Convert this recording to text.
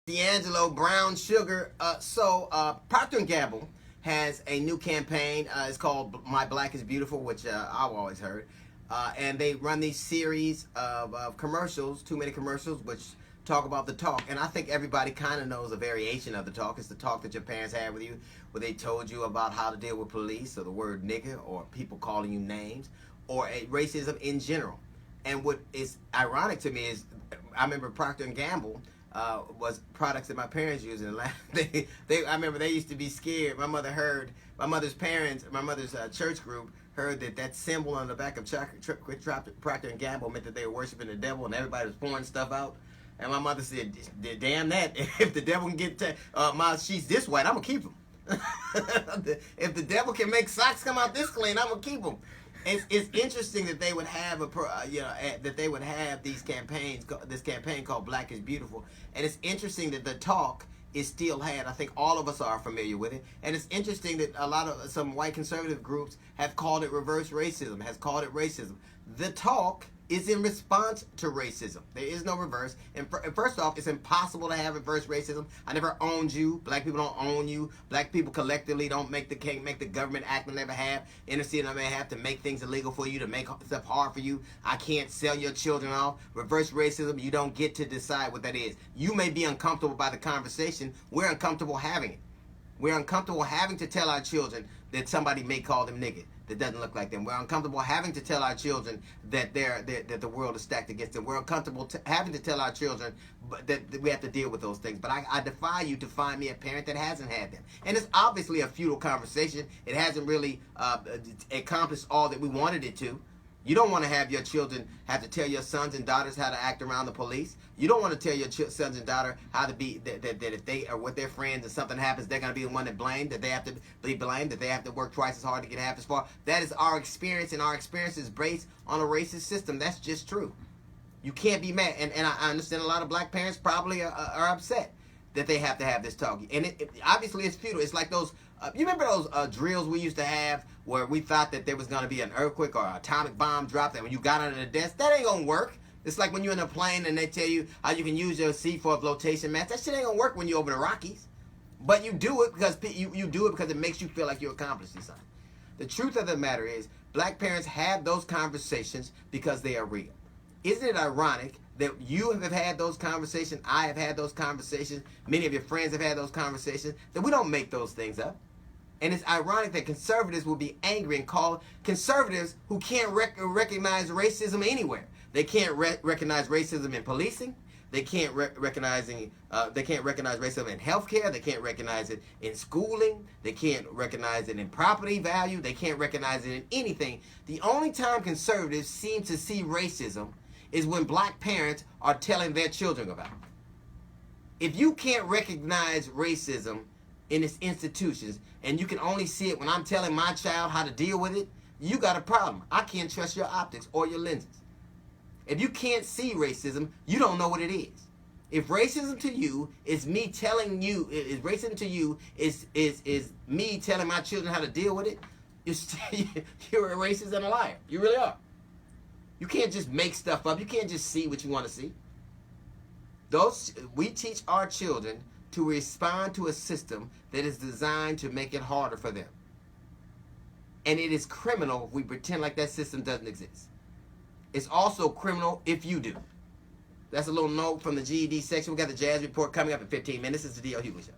D'Angelo Brown Sugar. Procter and Gamble has a new campaign. It's called "My Black is Beautiful," which I've always heard, and they run these series of commercials, 2-minute commercials, which talk about the talk. And I think everybody kind of knows a variation of the talk. It's the talk that your parents had with you, where they told you about how to deal with police, or the word nigger, or people calling you names, or racism in general. And what is ironic to me is, I remember Procter and Gamble was products that my parents used. And I remember they used to be scared. My mother's parents, my mother's church group heard that symbol on the back of Procter and Gamble meant that they were worshiping the devil, and everybody was pouring stuff out. And my mother said, "Damn that! If the devil can get my sheets this white, I'm gonna keep them. If the devil can make socks come out this clean, I'm gonna keep them." It's interesting that they would have these campaigns, this campaign called "Black is Beautiful," and it's interesting that the talk is still had. I think all of us are familiar with it, and it's interesting that some white conservative groups have called it reverse racism, has called it racism. The talk is in response to racism. There is no reverse. And first off, it's impossible to have reverse racism. I never owned you. Black people don't own you. Black people collectively can't make the government act on their behalf, intercede on their behalf to make things illegal for you, to make stuff hard for you. I can't sell your children off. Reverse racism, you don't get to decide what that is. You may be uncomfortable by the conversation. We're uncomfortable having it. We're uncomfortable having to tell our children that somebody may call them nigger that doesn't look like them. We're uncomfortable having to tell our children that that the world is stacked against them. We're uncomfortable having to tell our children that we have to deal with those things. But I defy you to find me a parent that hasn't had them. And it's obviously a futile conversation. It hasn't really accomplished all that we wanted it to. You don't want to have your children have to tell your sons and daughters how to act around the police. You don't want to tell your sons and daughters how to be, that if they are with their friends and something happens, they're going to be the one that blamed, that they have to be blamed, that they have to work twice as hard to get half as far. That is our experience, and our experience is based on a racist system. That's just true. You can't be mad. And I understand a lot of black parents probably are upset that they have to have this talk. And obviously it's futile. It's like those, you remember those drills we used to have where we thought that there was going to be an earthquake or an atomic bomb dropped, and when you got under the desk, that ain't going to work. It's like when you're in a plane and they tell you how you can use your seat for a flotation mask. That shit ain't going to work when you're over the Rockies. But you do it because you do it because it makes you feel like you're accomplishing something. The truth of the matter is, black parents have those conversations because they are real. Isn't it ironic that you have had those conversations, I have had those conversations, many of your friends have had those conversations, that we don't make those things up? And it's ironic that conservatives will be angry and call conservatives who can't recognize racism anywhere. They can't recognize racism in policing. They can't recognize racism in healthcare. They can't recognize it in schooling. They can't recognize it in property value. They can't recognize it in anything. The only time conservatives seem to see racism is when black parents are telling their children about it. If you can't recognize racism in its institutions, and you can only see it when I'm telling my child how to deal with it, you got a problem. I can't trust your optics or your lenses. If you can't see racism, you don't know what it is. If racism to you is me telling you, is racism to you is me telling my children how to deal with it, you're a racist and a liar. You really are. You can't just make stuff up. You can't just see what you want to see. We teach our children to respond to a system that is designed to make it harder for them. And it is criminal if we pretend like that system doesn't exist. It's also criminal if you do. That's a little note from the GED section. We got the Jazz Report coming up in 15 minutes. It's the D.L. Hughley Show.